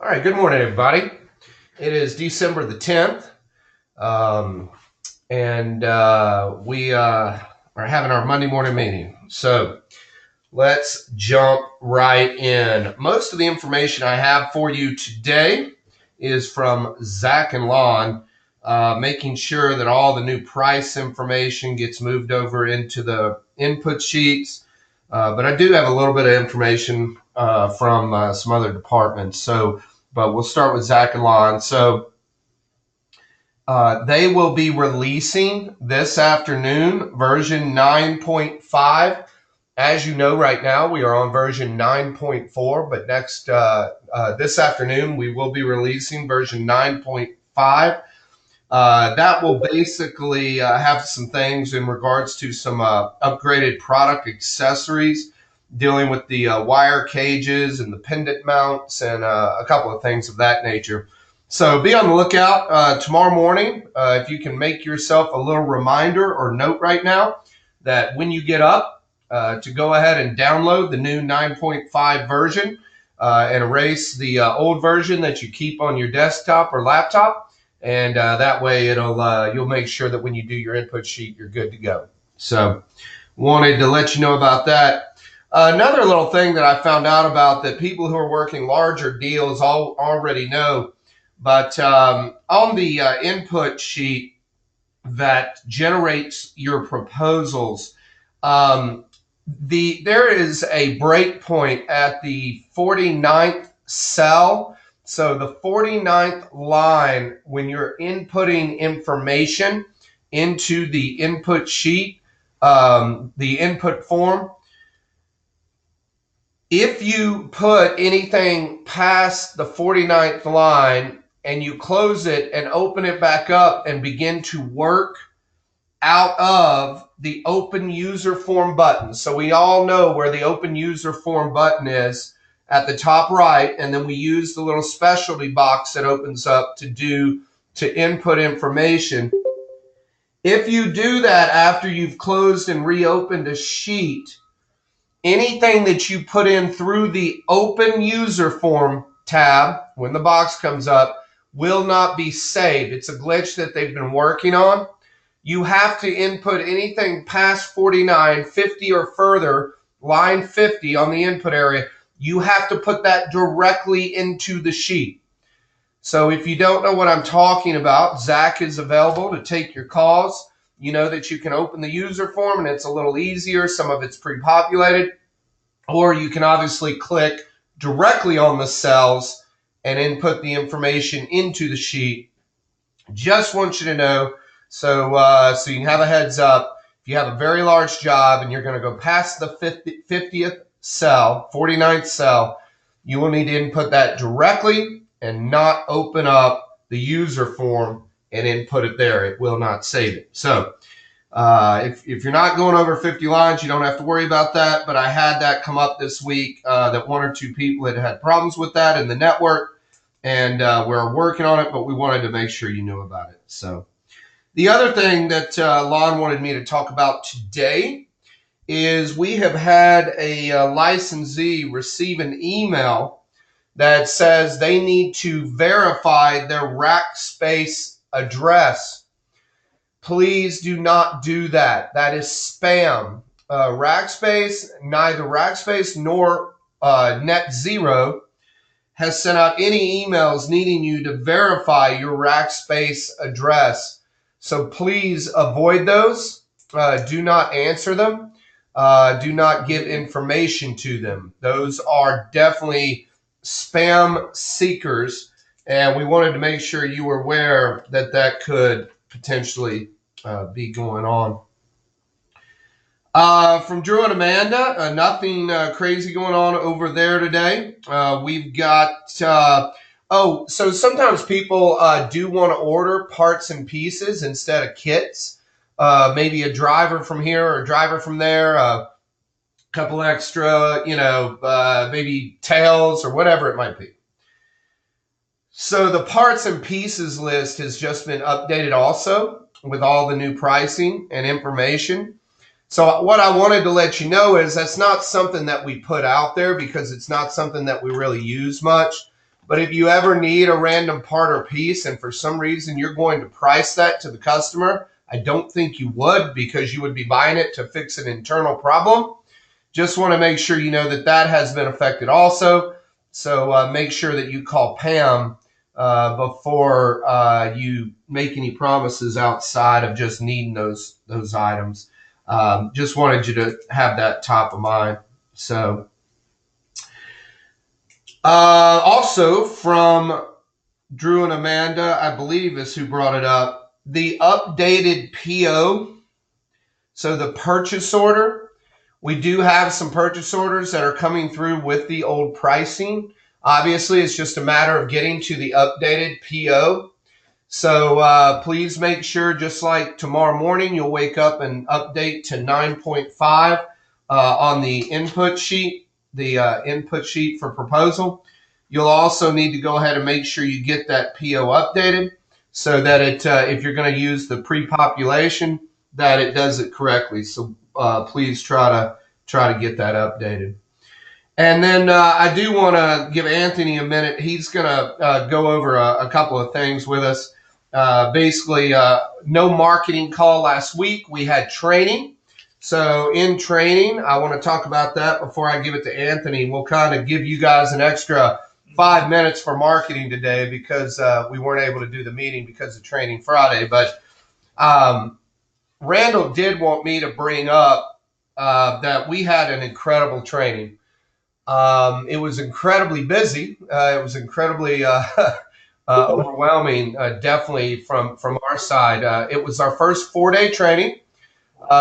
All right, good morning, everybody. It is December the 10th, and we are having our Monday morning meeting. So let's jump right in. Most of the information I have for you today is from Zach and Lon, making sure that all the new price information gets moved over into the input sheets. But I do have a little bit of information from some other departments. But we'll start with Zach and Lon. So they will be releasing this afternoon version 9.5. As you know, right now we are on version 9.4, but this afternoon we will be releasing version 9.5. That will basically have some things in regards to some upgraded product accessories, dealing with the wire cages and the pendant mounts and a couple of things of that nature. So be on the lookout tomorrow morning. If you can make yourself a little reminder or note right now that when you get up, to go ahead and download the new 9.5 version and erase the old version that you keep on your desktop or laptop. And that way you'll make sure that when you do your input sheet, you're good to go. So wanted to let you know about that. Another little thing that I found out about that people who are working larger deals already know, but on the input sheet that generates your proposals, there is a breakpoint at the 49th cell. So the 49th line, when you're inputting information into the input sheet, the input form, if you put anything past the 49th line and you close it and open it back up and begin to work out of the open user form button. So we all know where the open user form button is at the top right, and then we use the little specialty box that opens up to input information. If you do that after you've closed and reopened a sheet, anything that you put in through the open user form tab when the box comes up will not be saved. It's a glitch that they've been working on. You have to input anything past 49, 50 or further, line 50 on the input area. You have to put that directly into the sheet. So if you don't know what I'm talking about, Zach is available to take your calls. You know that you can open the user form and it's a little easier. Some of it's pre-populated. Or you can obviously click directly on the cells and input the information into the sheet. Just want you to know, so you can have a heads up. If you have a very large job and you're going to go past the 50th cell, 49th cell, you will need to input that directly and not open up the user form and input it there. It will not save it. So if you're not going over 50 lines, you don't have to worry about that. But I had that come up this week that one or two people had problems with that in the network. And we're working on it, but we wanted to make sure you knew about it. So the other thing that Lon wanted me to talk about today is we have had a licensee receive an email that says they need to verify their rack space address. Please do not do that. That is spam. Rackspace, neither Rackspace nor NetZero has sent out any emails needing you to verify your Rackspace address. So please avoid those. Do not answer them. Do not give information to them. Those are definitely spam seekers, and we wanted to make sure you were aware that that could potentially be going on. From Drew and Amanda, nothing crazy going on over there today. We've got, so sometimes people do want to order parts and pieces instead of kits. Maybe a driver from here or a driver from there, a couple extra, maybe tails or whatever it might be. So the parts and pieces list has just been updated also with all the new pricing and information. So what I wanted to let you know is that's not something that we put out there because it's not something that we really use much. But if you ever need a random part or piece and for some reason you're going to price that to the customer, I don't think you would, because you would be buying it to fix an internal problem. Just want to make sure you know that that has been affected also. So make sure that you call Pam before you make any promises outside of just needing those items. Just wanted you to have that top of mind. So also from Drew and Amanda, I believe is who brought it up, the updated PO. So the purchase order, we do have some purchase orders that are coming through with the old pricing. Obviously, it's just a matter of getting to the updated PO. So please make sure, just like tomorrow morning, you'll wake up and update to 9.5 on the input sheet, input sheet for proposal. You'll also need to go ahead and make sure you get that PO updated so that if you're going to use the pre-population, that it does it correctly. So please try to get that updated. And then I do want to give Anthony a minute. He's going to go over a couple of things with us. Basically, no marketing call last week. We had training. So in training, I want to talk about that before I give it to Anthony. We'll kind of give you guys an extra 5 minutes for marketing today because we weren't able to do the meeting because of Training Friday. But Randall did want me to bring up that we had an incredible training. It was incredibly busy. It was incredibly overwhelming, definitely from our side. It was our first 4-day training.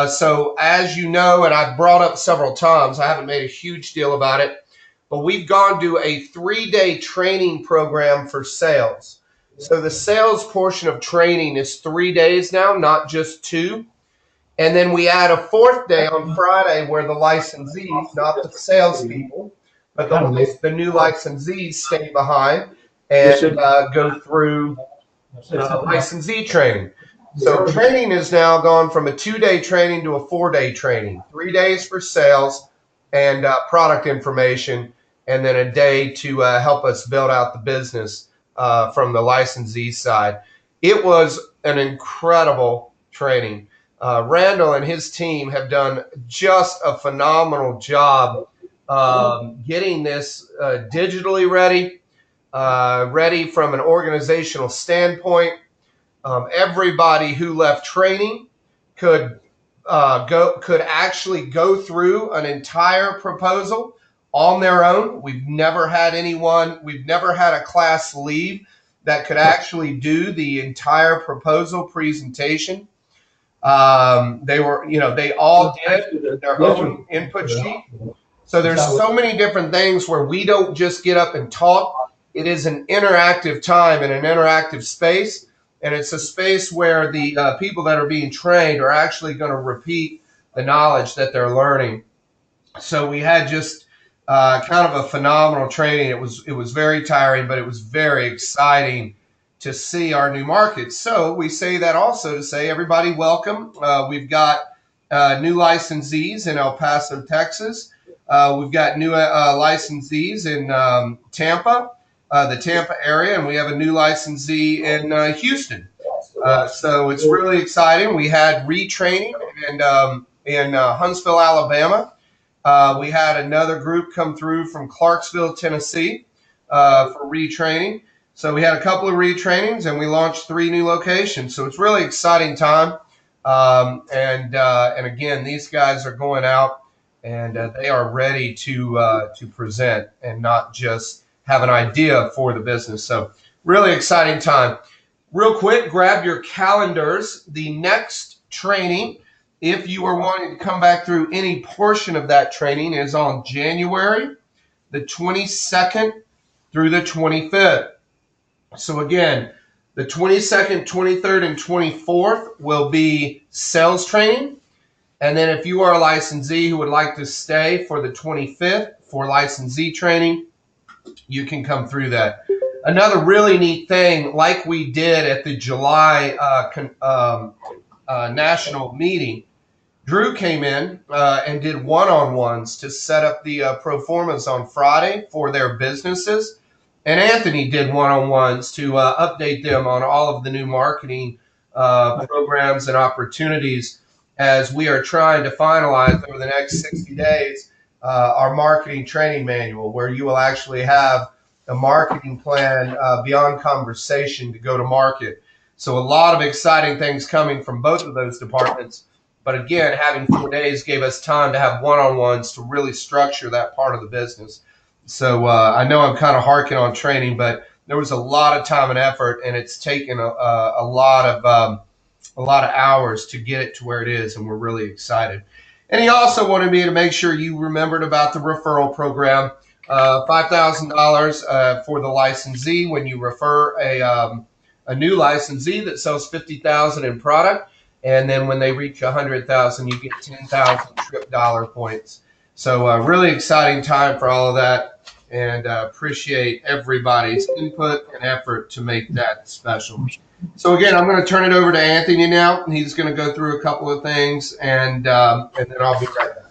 So as you know, and I've brought up several times, I haven't made a huge deal about it, but we've gone to a 3-day training program for sales. So the sales portion of training is 3 days now, not just 2. And then we add a 4th day on Friday where the licensees, not the salespeople, but the new licensees stay behind and go through licensee training. So training is now gone from a 2-day training to a 4-day training. 3 days for sales and product information, and then a day to help us build out the business from the licensee side. It was an incredible training. Randall and his team have done just a phenomenal job getting this digitally ready, ready from an organizational standpoint. Everybody who left training could actually go through an entire proposal on their own. We've never had a class leave that could actually do the entire proposal presentation. They all did their own input sheet. So there's so many different things where we don't just get up and talk. It is an interactive time and an interactive space. And it's a space where the people that are being trained are actually going to repeat the knowledge that they're learning. So we had just kind of a phenomenal training. It was very tiring, but it was very exciting to see our new markets. So we say that also to say, everybody, welcome. We've got new licensees in El Paso, Texas. We've got new licensees in Tampa, the Tampa area, and we have a new licensee in Houston. So it's really exciting. We had retraining in Huntsville, Alabama. We had another group come through from Clarksville, Tennessee for retraining. So we had a couple of retrainings, and we launched 3 new locations. So it's really exciting time. And again, these guys are going out, and they are ready to present and not just have an idea for the business. So really exciting time. Real quick, grab your calendars. The next training, if you are wanting to come back through any portion of that training, is on January the 22nd through the 25th. So again, the 22nd, 23rd, and 24th will be sales training. And then if you are a licensee who would like to stay for the 25th for licensee training, you can come through that. Another really neat thing, like we did at the July national meeting, Drew came in and did one-on-ones to set up the pro formas on Friday for their businesses. And Anthony did one-on-ones to update them on all of the new marketing programs and opportunities as we are trying to finalize over the next 60 days our marketing training manual, where you will actually have a marketing plan beyond conversation to go to market. So a lot of exciting things coming from both of those departments. But again, having 4 days gave us time to have one-on-ones to really structure that part of the business. So I know I'm kind of harking on training, but there was a lot of time and effort, and it's taken a lot of hours to get it to where it is, and we're really excited. And he also wanted me to make sure you remembered about the referral program. $5,000 for the licensee when you refer a new licensee that sells 50,000 in product, and then when they reach 100,000, you get 10,000 trip dollar points. So really exciting time for all of that, and appreciate everybody's input and effort to make that special. So again, I'm going to turn it over to Anthony now, and he's going to go through a couple of things, and then I'll be right back.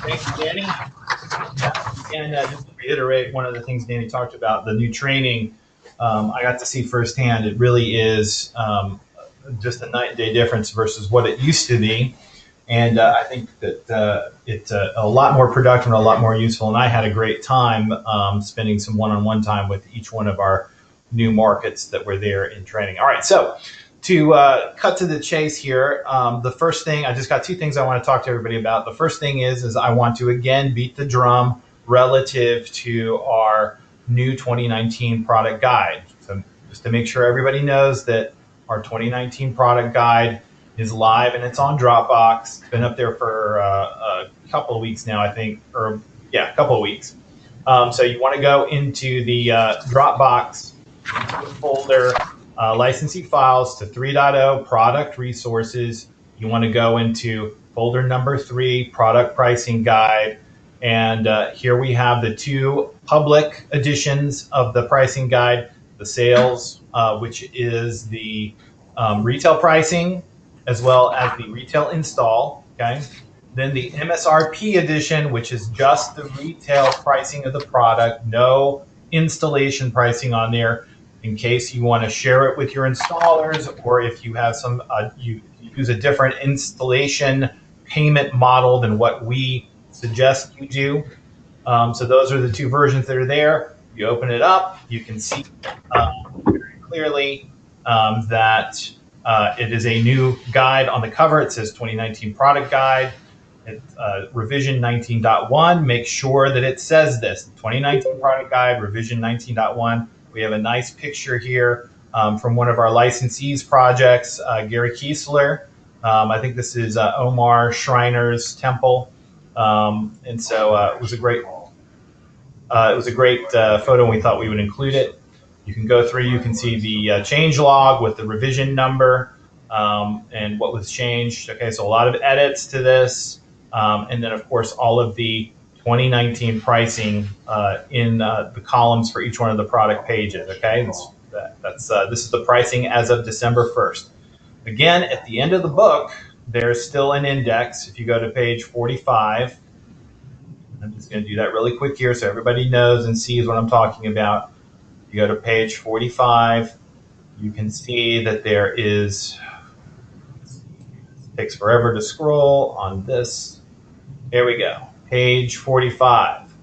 Thanks, Danny. And just to reiterate one of the things Danny talked about, the new training, I got to see firsthand. It really is just a night and day difference versus what it used to be. And I think that it's a lot more productive and a lot more useful. And I had a great time spending some one-on-one time with each one of our new markets that were there in training. All right, so to cut to the chase here, the first thing, I just got two things I want to talk to everybody about. The first thing is I want to again beat the drum relative to our new 2019 product guide. So just to make sure everybody knows that our 2019 product guide is live and it's on Dropbox. It's been up there for a couple of weeks now, I think, or yeah, a couple of weeks. So you want to go into the Dropbox folder, licensee files to 3.0 product resources. You want to go into folder number 3, product pricing guide. And here we have the 2 public editions of the pricing guide, the sales, which is the retail pricing, as well as the retail install, okay? Then the MSRP edition, which is just the retail pricing of the product, no installation pricing on there, in case you want to share it with your installers, or if you have some, you use a different installation payment model than what we suggest you do. So those are the 2 versions that are there. You open it up, you can see very clearly that it is a new guide on the cover. It says 2019 product guide. It's revision 19.1. Make sure that it says this, 2019 product guide, revision 19.1. We have a nice picture here from one of our licensees projects, Gary Kiesler. I think this is Omar Schreiner's temple. And so it was a great photo, and we thought we would include it. You can go through, you can see the change log with the revision number and what was changed. Okay, so a lot of edits to this. And then, of course, all of the 2019 pricing in the columns for each one of the product pages. Okay, this is the pricing as of December 1st. Again, at the end of the book, there's still an index. If you go to page 45, I'm just going to do that really quick here so everybody knows and sees what I'm talking about. You go to page 45, you can see that there is, it takes forever to scroll on this. Here we go, page 45.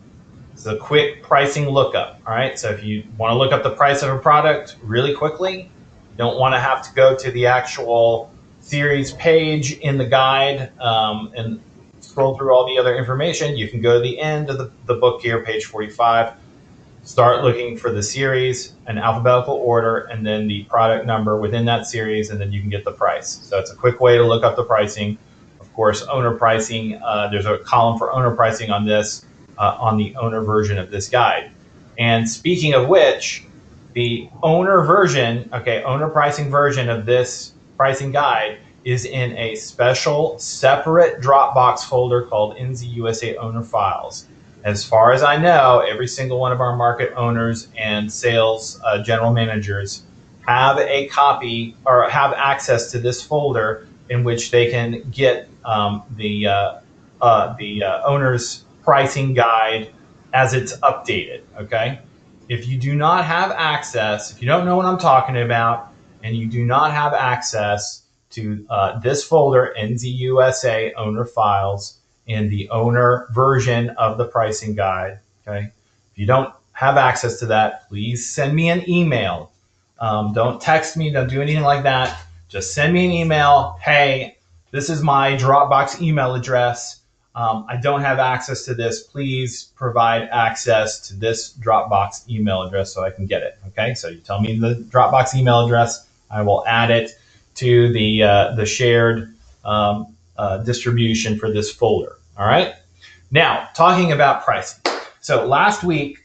It's a quick pricing lookup, all right? So if you want to look up the price of a product really quickly, you don't want to have to go to the actual series page in the guide and scroll through all the other information. You can go to the end of the book here, page 45, start looking for the series in alphabetical order, and then the product number within that series, and then you can get the price. So it's a quick way to look up the pricing. Of course, owner pricing, there's a column for owner pricing on this, on the owner version of this guide. And speaking of which, the owner version, okay, owner pricing version of this pricing guide is in a special separate Dropbox folder called NZUSA Owner Files. As far as I know, every single one of our market owners and sales general managers have a copy or have access to this folder in which they can get the owner's pricing guide as it's updated. Okay. If you do not have access, if you don't know what I'm talking about, and you do not have access to this folder, NZUSA owner files, in the owner version of the pricing guide, okay? If you don't have access to that, please send me an email. Don't text me, don't do anything like that. Just send me an email. Hey, this is my Dropbox email address. I don't have access to this. Please provide access to this Dropbox email address so I can get it. Okay, so you tell me the Dropbox email address. I will add it to the shared distribution for this folder. All right. Now, talking about pricing. So last week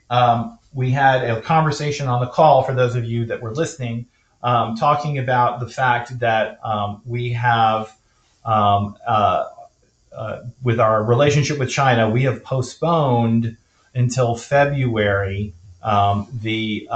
we had a conversation on the call for those of you that were listening, talking about the fact that we have with our relationship with China, we have postponed until February the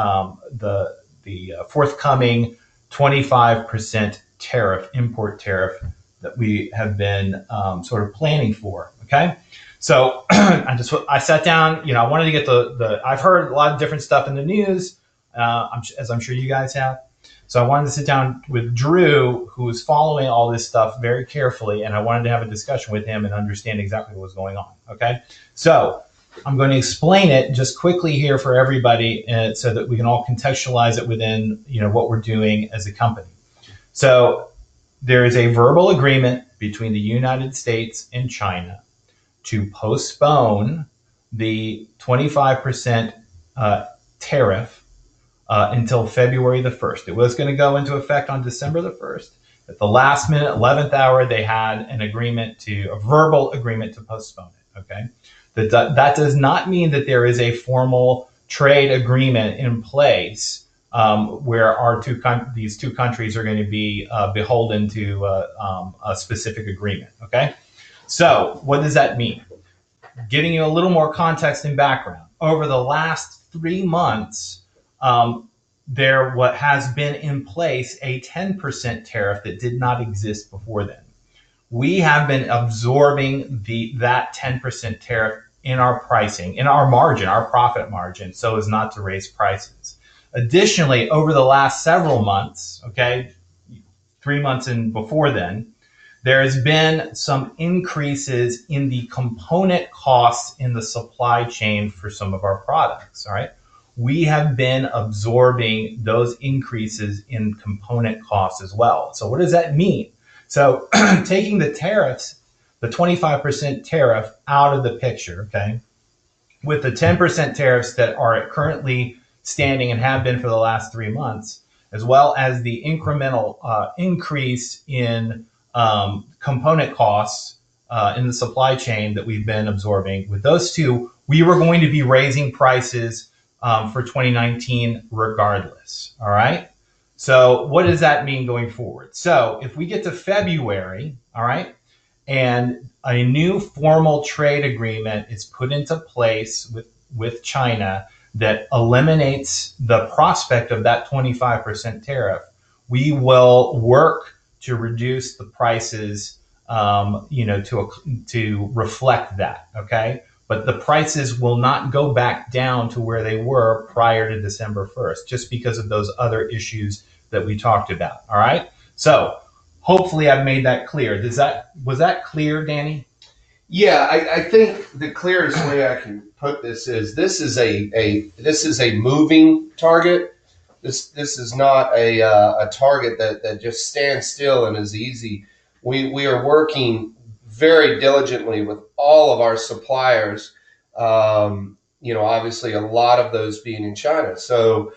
forthcoming 25% tariff, import tariff that we have been sort of planning for. Okay, so I sat down. I wanted to get the. I've heard a lot of different stuff in the news, as I'm sure you guys have. So I wanted to sit down with Drew, who was following all this stuff very carefully, and I wanted to have a discussion with him and understand exactly what was going on. Okay, so I'm going to explain it just quickly here for everybody, so that we can all contextualize it within what we're doing as a company. So there is a verbal agreement between the United States and China to postpone the 25% tariff until February the 1st. It was going to go into effect on December the 1st. At the last minute, 11th hour, they had a verbal agreement to postpone it. Okay, that does not mean that there is a formal trade agreement in place where these two countries are going to be beholden to a specific agreement. Okay, so what does that mean? Giving you a little more context and background. Over the last 3 months, there has been in place a 10% tariff that did not exist before then. We have been absorbing that 10% tariff in our pricing, in our margin, our profit margin, so as not to raise prices. Additionally, over the last several months, okay, 3 months and before then, there has been some increases in the component costs in the supply chain for some of our products. All right. We have been absorbing those increases in component costs as well. So what does that mean? So taking the tariffs, the 25% tariff out of the picture, okay, with the 10% tariffs that are currently standing and have been for the last 3 months, as well as the incremental increase in component costs in the supply chain that we've been absorbing. With those two, we were going to be raising prices for 2019 regardless. All right. So what does that mean going forward? So if we get to February, all right, and a new formal trade agreement is put into place with China that eliminates the prospect of that 25% tariff, we will work to reduce the prices, to reflect that. Okay. But the prices will not go back down to where they were prior to December 1st, just because of those other issues that we talked about. All right. So hopefully I've made that clear. Was that clear, Danny? Yeah, I think the clearest way I can put this is a moving target. This is not a target that just stands still and is easy. We are working very diligently with all of our suppliers. Obviously a lot of those being in China. So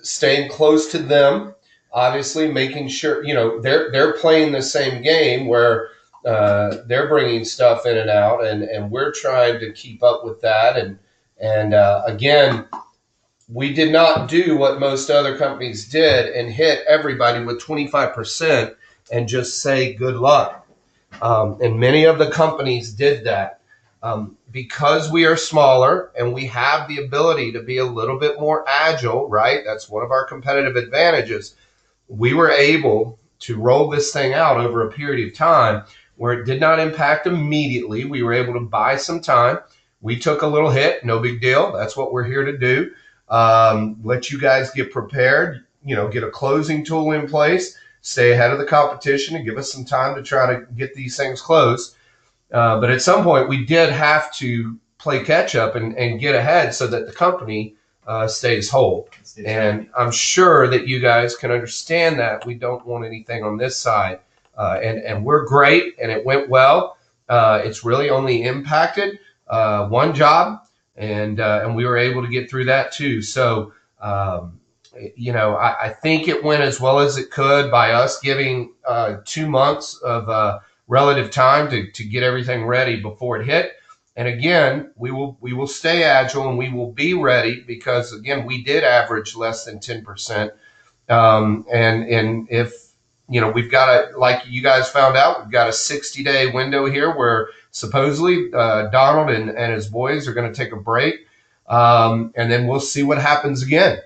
staying close to them, obviously making sure they're playing the same game where they're bringing stuff in and out, and we're trying to keep up with that. And again, we did not do what most other companies did and hit everybody with 25% and just say good luck. And many of the companies did that. Because we are smaller and we have the ability to be a little bit more agile, right? That's one of our competitive advantages. We were able to roll this thing out over a period of time where it did not impact immediately. We were able to buy some time. we took a little hit, no big deal. That's what we're here to do. Let you guys get prepared, get a closing tool in place, stay ahead of the competition, and give us some time to try to get these things closed. But at some point, we did have to play catch up and get ahead so that the company stays whole. And I'm sure that you guys can understand that we don't want anything on this side. And we're great, and it went well. It's really only impacted one job, and we were able to get through that too. So, I think it went as well as it could by us giving 2 months of relative time to get everything ready before it hit. And again, we will stay agile and we will be ready because again, we did average less than 10%. And if we've got like you guys found out, we've got a 60-day window here where supposedly Donald and his boys are going to take a break, and then we'll see what happens again.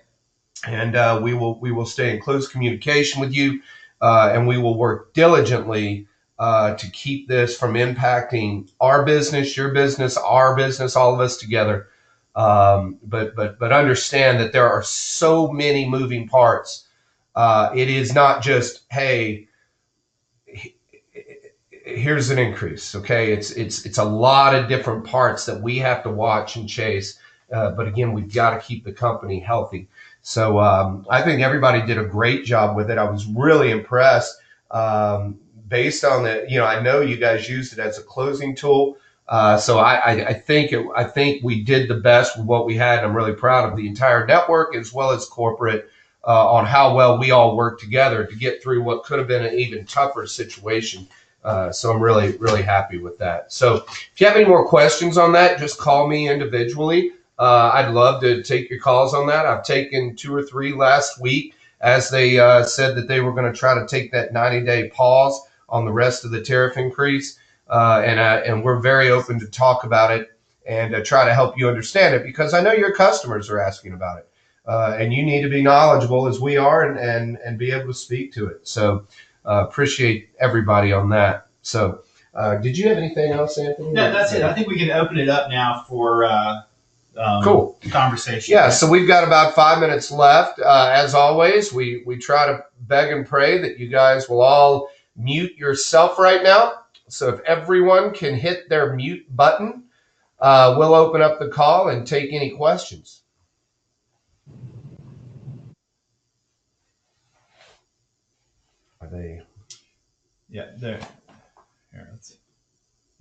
And we will stay in close communication with you, and we will work diligently to keep this from impacting our business, your business, our business, all of us together. But understand that there are so many moving parts. It is not just, hey, here's an increase. Okay, it's a lot of different parts that we have to watch and chase. But again, we've got to keep the company healthy. So I think everybody did a great job with it. I was really impressed. Based on the, I know you guys used it as a closing tool. So I think we did the best with what we had. I'm really proud of the entire network as well as corporate on how well we all worked together to get through what could have been an even tougher situation. So I'm really, really happy with that. So if you have any more questions on that, just call me individually. I'd love to take your calls on that. I've taken 2 or 3 last week as they said that they were going to try to take that 90-day pause on the rest of the tariff increase. And we're very open to talk about it and try to help you understand it because I know your customers are asking about it. And you need to be knowledgeable as we are and be able to speak to it. So appreciate everybody on that. So did you have anything else, Anthony? No, that's it. I think we can open it up now for cool conversation. Yeah, so we've got about 5 minutes left. As always, we try to beg and pray that you guys will all mute yourself right now. So if everyone can hit their mute button, we'll open up the call and take any questions. Are they? Yeah, there. Here,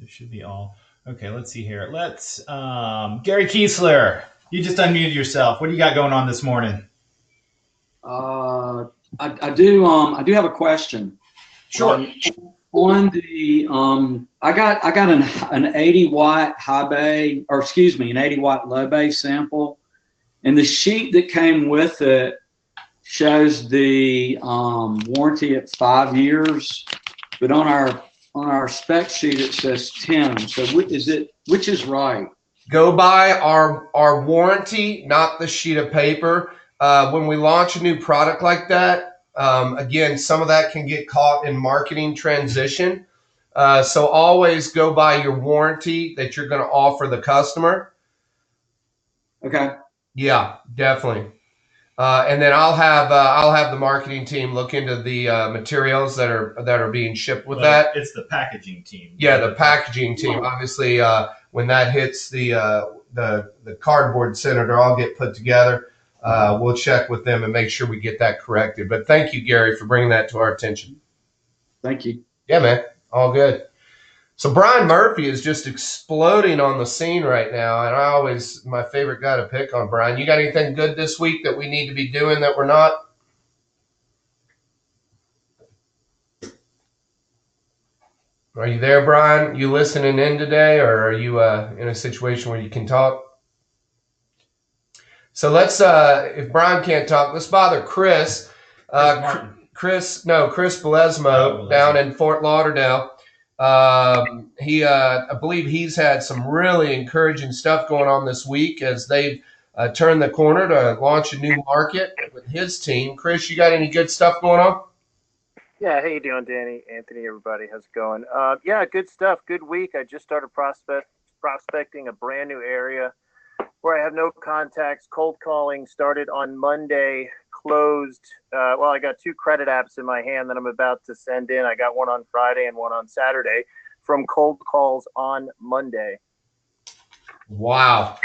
it should be all. Okay, let's see here. Let's Gary Kiesler, you just unmuted yourself. What do you got going on this morning? I do have a question. Sure. On the I got an 80 watt high bay, or excuse me, an 80 watt low bay sample, and the sheet that came with it shows the warranty at 5 years, but on our spec sheet it says 10. So which is right? Go by our warranty, not the sheet of paper. When we launch a new product like that, again, some of that can get caught in marketing transition. So always go by your warranty that you're going to offer the customer. Okay. Yeah, definitely. And then I'll have the marketing team look into the materials that are being shipped with that. It's the packaging team. Yeah, the packaging team. Obviously, when that hits the cardboard center, they'll all get put together. We'll check with them and make sure we get that corrected. But thank you, Gary, for bringing that to our attention. Thank you. Yeah, man. All good. So Brian Murphy is just exploding on the scene right now, and my favorite guy to pick on. Brian, you got anything good this week that we need to be doing that we're not? Are you there, Brian? You listening in today, or are you in a situation where you can talk? So let's, if Brian can't talk, let's bother Chris. Chris Belesmo down in Fort Lauderdale. I believe he's had some really encouraging stuff going on this week as they've turned the corner to launch a new market with his team. Chris, you got any good stuff going on? Yeah, how you doing, Danny, Anthony, everybody? How's it going? Yeah, good stuff. Good week. I just started prospecting a brand new area where I have no contacts. Cold calling started on Monday, closed. I got 2 credit apps in my hand that I'm about to send in. I got one on Friday and one on Saturday from cold calls on Monday. Wow.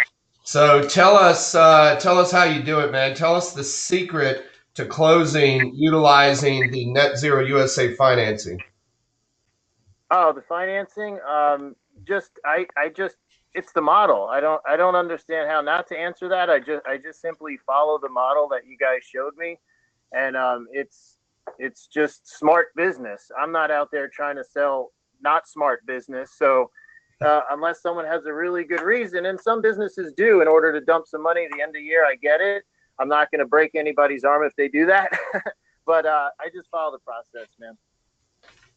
So tell us how you do it, man. Tell us the secret to closing utilizing the Net Zero USA financing. Oh, the financing. It's the model. I don't understand how not to answer that. I just simply follow the model that you guys showed me, and it's just smart business. I'm not out there trying to sell not smart business. So unless someone has a really good reason, and some businesses do, in order to dump some money at the end of the year, I get it. I'm not going to break anybody's arm if they do that, but I just follow the process, man.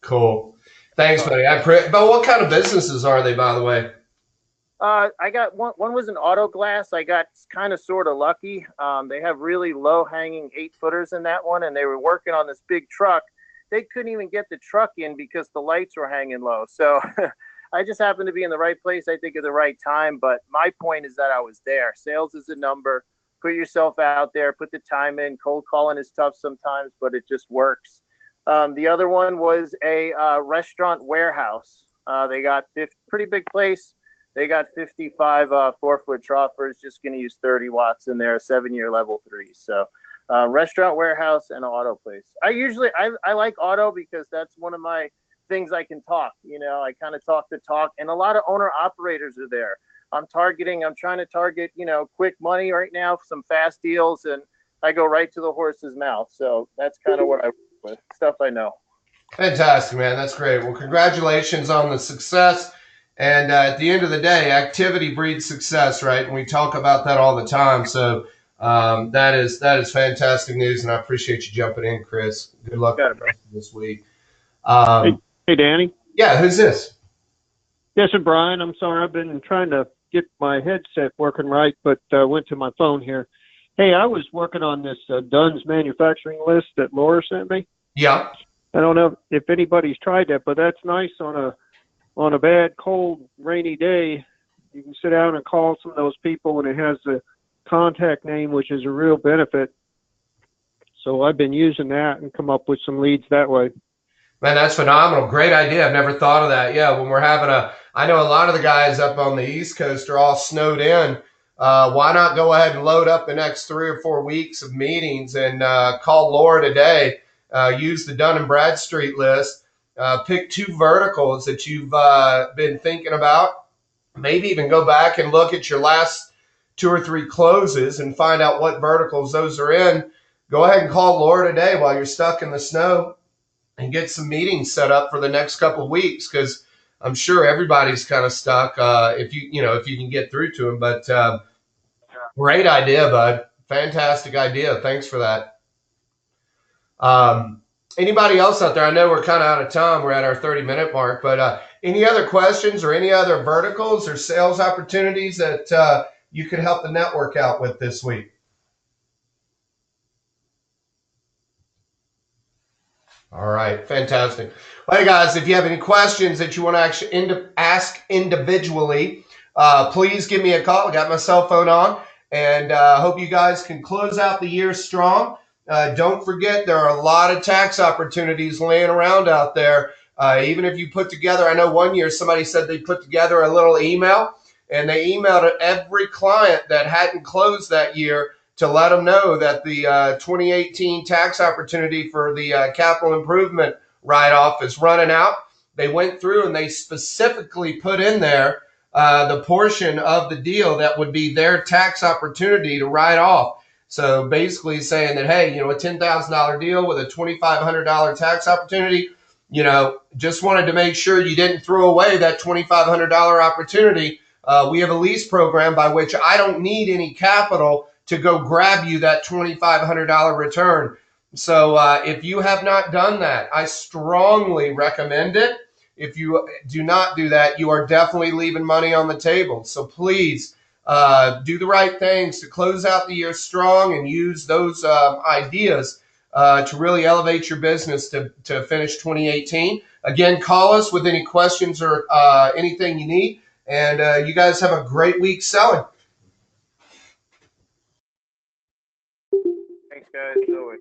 Cool. Thanks, buddy. But what kind of businesses are they, by the way? I got one. One was an auto glass. I got kind of sort of lucky. They have really low hanging 8-footers in that one, and they were working on this big truck. They couldn't even get the truck in because the lights were hanging low. So I just happened to be in the right place, I think, at the right time. But my point is that I was there. Sales is a number. Put yourself out there. Put the time in. Cold calling is tough sometimes, but it just works. The other one was a restaurant warehouse. They got pretty big place. They got 55 4-foot troffers, just going to use 30 watts in there, 7-year level 3. So restaurant warehouse and an auto place. I like auto because that's one of my things I can talk. I kind of talk the talk, and a lot of owner operators are there. I'm trying to target, quick money right now, some fast deals, and I go right to the horse's mouth. So that's kind of what I work with, stuff I know. Fantastic, man. That's great. Well, congratulations on the success. And at the end of the day, activity breeds success, right? And we talk about that all the time. So that is fantastic news, and I appreciate you jumping in, Chris. Good luck this week. Hey, Danny. Yeah, who's this? Yes, it's Brian. I'm sorry. I've been trying to get my headset working right, but went to my phone here. Hey, I was working on this Dunn's manufacturing list that Laura sent me. Yeah. I don't know if anybody's tried that, but that's nice on a bad, cold, rainy day. You can sit down and call some of those people, and it has the contact name, which is a real benefit. So I've been using that and come up with some leads that way. Man, that's phenomenal. Great idea. I've never thought of that. Yeah, when we're having I know a lot of the guys up on the East Coast are all snowed in. Why not go ahead and load up the next 3 or 4 weeks of meetings and call Laura today, use the Dun & Bradstreet list, pick 2 verticals that you've been thinking about, maybe even go back and look at your last 2 or 3 closes and find out what verticals those are in. Go ahead and call Laura today while you're stuck in the snow and get some meetings set up for the next couple of weeks, because I'm sure everybody's kind of stuck if you can get through to them. But great idea, bud. Fantastic idea. Thanks for that. Anybody else out there? I know we're kind of out of time. We're at our 30-minute mark, but any other questions or any other verticals or sales opportunities that you could help the network out with this week? All right, fantastic. Well, hey guys, if you have any questions that you want to actually ask individually, please give me a call. I got my cell phone on, and hope you guys can close out the year strong. Don't forget, there are a lot of tax opportunities laying around out there. Even if you put together, I know one year somebody said they put together a little email, and they emailed every client that hadn't closed that year to let them know that the 2018 tax opportunity for the capital improvement write-off is running out. They went through and they specifically put in there the portion of the deal that would be their tax opportunity to write off. So basically saying that, hey, a $10,000 deal with a $2,500 tax opportunity, just wanted to make sure you didn't throw away that $2,500 opportunity. We have a lease program by which I don't need any capital to go grab you that $2,500 return. So if you have not done that, I strongly recommend it. If you do not do that, you are definitely leaving money on the table. So please do the right things to close out the year strong and use those ideas to really elevate your business to finish 2018. Again, call us with any questions or anything you need, And you guys have a great week selling. Thanks, guys. Always.